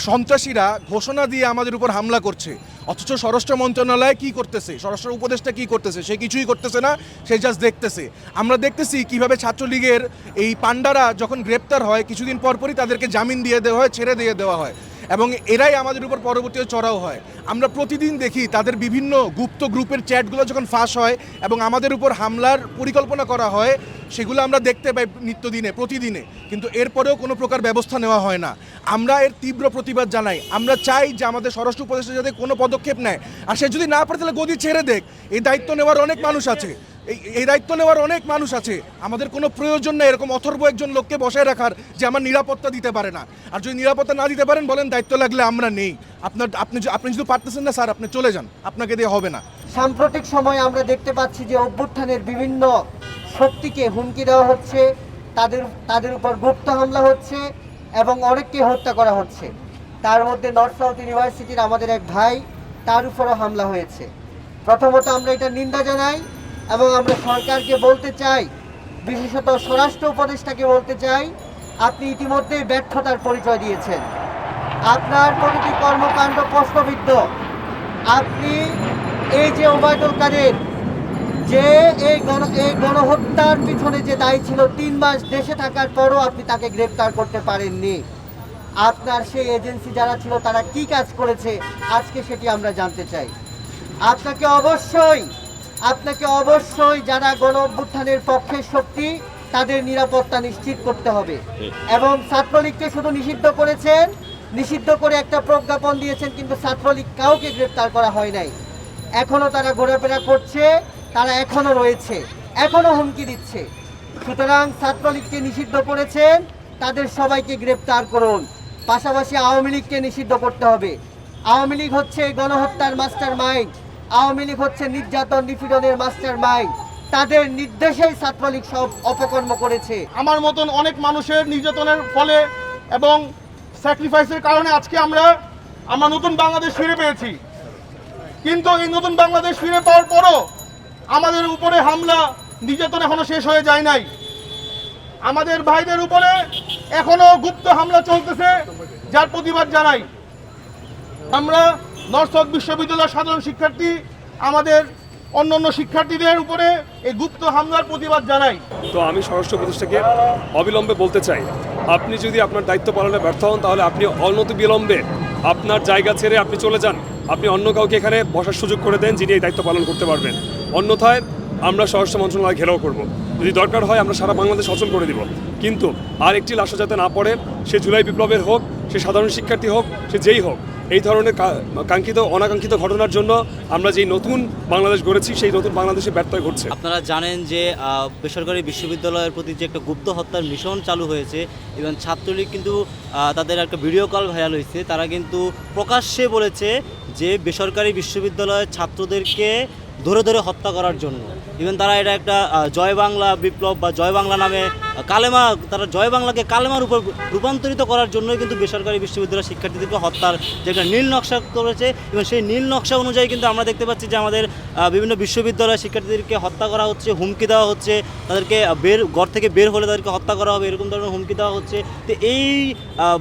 সন্ত্রাসীরা ঘোষণা দিয়ে আমাদের উপর হামলা করছে, অথচ স্বরাষ্ট্র মন্ত্রণালয় কি করতেছে, স্বরাষ্ট্র উপদেষ্টা কি করতেছে? সে কিছুই করতেছে না, সে জাস্ট দেখতেছে। আমরা দেখতেছি কিভাবে ছাত্রলীগের এই পান্ডারা যখন গ্রেপ্তার হয় কিছুদিন পরপরই তাদেরকে জামিন দিয়ে দেওয়া হয়, ছেড়ে দিয়ে দেওয়া হয়, এবং এরাই আমাদের উপর পরবর্তীতে চড়াও হয়। আমরা প্রতিদিন দেখি তাদের বিভিন্ন গুপ্ত গ্রুপের চ্যাটগুলো যখন ফাঁস হয় এবং আমাদের উপর হামলার পরিকল্পনা করা হয়, সেগুলো আমরা দেখতে পাই নিত্যদিনে, প্রতিদিনে, কিন্তু এরপরেও কোনো প্রকার ব্যবস্থা নেওয়া হয় না। আমরা এর তীব্র প্রতিবাদ জানাই। আমরা চাই যে আমাদের স্বরাষ্ট্র উপদেষ্টা যাতে কোনো পদক্ষেপ নেয়, আর সে যদি না পারে তাহলে গদি ছেড়ে দেখ। এই দায়িত্ব নেওয়ার অনেক মানুষ আছে, এই দায়িত্ব নেওয়ার অনেক মানুষ আছে। আমাদের কোনো প্রয়োজন নেই এরকম অথর্ব একজন লোককে বসায় রাখার যে আমার নিরাপত্তা দিতে পারে না। আর যদি নিরাপত্তা না দিতে পারেন, বলেন দায়িত্ব লাগলে আমরা নেই। আপনি যদি পারতেছেন না স্যার, আপনি চলে যান, আপনাকে দিয়ে হবে না। সাম্প্রতিক সময়ে আমরা দেখতে পাচ্ছি যে অভ্যুত্থানের বিভিন্ন শক্তিকে হুমকি দেওয়া হচ্ছে, তাদের উপর গুপ্ত হামলা হচ্ছে এবং অনেককে হত্যা করা হচ্ছে। তার মধ্যে নর্থ সাউথ ইউনিভার্সিটির আমাদের এক ভাই, তার উপরও হামলা হয়েছে। প্রথমত আমরা এটা নিন্দা জানাই এবং আমরা সরকারকে বলতে চাই, বিশেষত স্বরাষ্ট্র উপদেষ্টাকে বলতে চাই, আপনি ইতিমধ্যেই ব্যর্থতার পরিচয় দিয়েছেন। আপনার প্রতিটি কর্মকাণ্ড প্রশ্নবিদ্ধ। আপনি এই যে ওবায়দুল কাদের, যে এই গণহত্যার পিছনে যে দায়ী ছিল, 3 মাস দেশে থাকার পরও আপনি তাকে গ্রেপ্তার করতে পারেননি। আপনার সেই এজেন্সি যারা ছিল তারা কি কাজ করেছে, আজকে সেটি আমরা জানতে চাই। আপনাকে অবশ্যই যারা গণ অভ্যুত্থানের পক্ষের শক্তি, তাদের নিরাপত্তা নিশ্চিত করতে হবে। এবং ছাত্রলীগকে শুধু নিষিদ্ধ করে একটা প্রজ্ঞাপন দিয়েছেন, কিন্তু ছাত্রলীগ কাউকে গ্রেপ্তার করা হয় নাই। এখনো তারা ঘোরাফেরা করছে, তারা এখনো রয়েছে, এখনো হুমকি দিচ্ছে। সুতরাং ছাত্রলীগকে নিষিদ্ধ করেছেন, তাদের সবাইকে গ্রেপ্তার করুন। পাশাপাশি আওয়ামী লীগকে নিষিদ্ধ করতে হবে। আওয়ামী লীগ হচ্ছে গণহত্যার মাস্টার মাইন্ড, আওয়ামী লীগ হচ্ছে নির্যাতন নিপীড়নের মাস্টার মাইন্ড। তাদের নির্দেশেই ছাত্রলীগ সব অপকর্ম করেছে। আমার মতন অনেক মানুষের নির্যাতনের ফলে এবং স্যাক্রিফাইসের কারণে আজকে আমরা নতুন বাংলাদেশ ফিরে পেয়েছি। কিন্তু এই নতুন বাংলাদেশ ফিরে পাওয়ার পরও আমাদের উপরে হামলা নির্যাতন এখনো শেষ হয়ে যায় নাই। আমাদের ভাইদের উপরে এখনো গুপ্ত হামলা চলতেছে, যার প্রতিবাদ জানাই। আমরা নর্থ সাউথ বিশ্ববিদ্যালয়ের সাধারণ শিক্ষার্থী আমাদের অন্যান্য শিক্ষার্থীদের উপরে এই গুপ্ত হামলার প্রতিবাদ জানাই। তো আমি স্বরাষ্ট্র উপদেষ্টাকে অবিলম্বে বলতে চাই, আপনি যদি আপনার দায়িত্ব পালনে ব্যর্থ হন, তাহলে আপনি অনতিবিলম্বে আপনার জায়গা ছেড়ে আপনি চলে যান। আপনি অন্য কাউকে এখানে বসার সুযোগ করে দেন যিনি এই দায়িত্ব পালন করতে পারবেন। অন্যথায় আমরা স্বরাষ্ট্র মন্ত্রণালয় ঘেরাও করব। যদি দরকার হয় আমরা সারা বাংলাদেশ অচল করে দিব। কিন্তু আর একটি লাশও যাতে না পড়ে, সে জুলাই বিপ্লবের হোক, সে সাধারণ শিক্ষার্থী হোক, সে যেই হোক, এই ধরনের কাঙ্ক্ষিত অনাকাঙ্ক্ষিত ঘটনার জন্য আমরা যেই নতুন বাংলাদেশ গড়েছি, সেই নতুন বাংলাদেশে ব্যর্থ ঘটছে। আপনারা জানেন যে বেসরকারি বিশ্ববিদ্যালয়ের প্রতি যে একটা গুপ্ত হত্যার মিশন চালু হয়েছে এবং ছাত্রলীগ কিন্তু তাদের একটা ভিডিও কল ভাইরাল হয়েছে। তারা কিন্তু প্রকাশ্যে বলেছে যে বেসরকারি বিশ্ববিদ্যালয়ের ছাত্রদেরকে ধরে ধরে হত্যা করার জন্য। ইভেন তারা এটা একটা জয় বাংলা বিপ্লব বা জয় বাংলা নামে কালেমা, তারা জয় বাংলাকে কালেমার উপর রূপান্তরিত করার জন্যই কিন্তু বেসরকারি বিশ্ববিদ্যালয়ের শিক্ষার্থীদেরকে হত্যার যে একটা নীল নকশা করেছে। এবং সেই নীল নকশা অনুযায়ী কিন্তু আমরা দেখতে পাচ্ছি যে আমাদের বিভিন্ন বিশ্ববিদ্যালয়ের শিক্ষার্থীদেরকে হত্যা করা হচ্ছে, হুমকি দেওয়া হচ্ছে, তাদেরকে ঘর থেকে বের হলে তাদেরকে হত্যা করা হবে, এরকম ধরনের হুমকি দেওয়া হচ্ছে। তো এই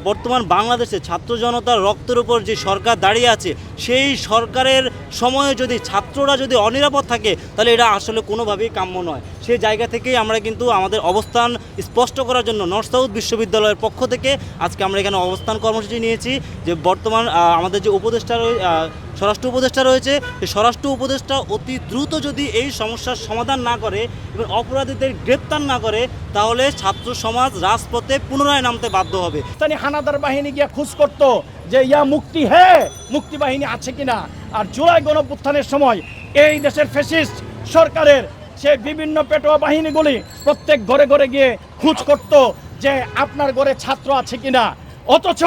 বর্তমান বাংলাদেশে ছাত্র জনতার রক্তের উপর যে সরকার দাঁড়িয়ে আছে, সেই সরকারের সময়ে যদি ছাত্ররা যদি অনিরাপদ থাকে, তাহলে এটা আসলে কোনোভাবেই কাম্য নয়। সেই জায়গা থেকেই আমরা কিন্তু আমাদের অবস্থান স্পষ্ট করার জন্য নর্থ সাউথ বিশ্ববিদ্যালয়ের পক্ষ থেকে আজকে আমরা এখানে অবস্থান কর্মসূচি নিয়েছি। যে বর্তমান আমাদের যে স্বরাষ্ট্র উপদেষ্টা রয়েছে, সেই স্বরাষ্ট্র উপদেষ্টা অতি দ্রুত যদি এই সমস্যার সমাধান না করে এবং অপরাধীদের গ্রেপ্তার না করে, তাহলে ছাত্র সমাজ রাজপথে পুনরায় নামতে বাধ্য হবে। হানাদার বাহিনী গিয়ে খোঁজ করত যে মুক্তি বাহিনী আছে কিনা। আর জুলাই গণঅভ্যুত্থানের সময় এই দেশের ফ্যাসিস্ট সরকারের সেই বিভিন্ন পেটোয়া বাহিনীগুলি প্রত্যেক ঘরে ঘরে গিয়ে খোঁজ করত যে আপনার ঘরে ছাত্র আছে কিনা। অথচ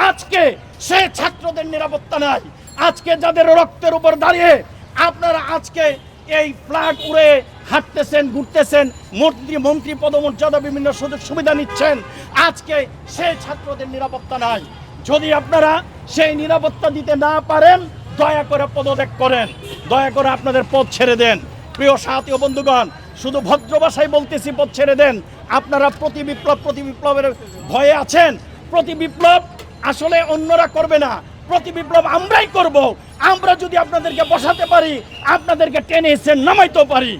আজকে সে ছাত্রদের নিরাপত্তা নাই। আজকে যাদের রক্তের উপর দাঁড়িয়ে আপনারা আজকে এই ফ্ল্যাগ উড়ে হাঁটতেছেন, ঘুরতেছেন, মন্ত্রী পদমর্যাদা বিভিন্ন সুযোগ সুবিধা নিচ্ছেন, আজকে সেই ছাত্রদের নিরাপত্তা নাই। যদি আপনারা সেই নিরাপত্তা দিতে না পারেন, দয়া করে পদত্যাগ করেন, দয়া করে আপনাদের পদ ছেড়ে দেন। প্রিয় সাথী ও বন্ধুগণ, শুধু ভদ্র ভাষায় বলতেছি, পদ ছেড়ে দেন। আপনারা প্রতি বিপ্লবের ভয়ে আছেন। প্রতি বিপ্লব আসলে অন্যরা করবে না, প্রতি বিপ্লব আমরাই করব। আমরা যদি আপনাদেরকে বসাতে পারি, আপনাদেরকে টেনে এসে নামাইতেও পারি।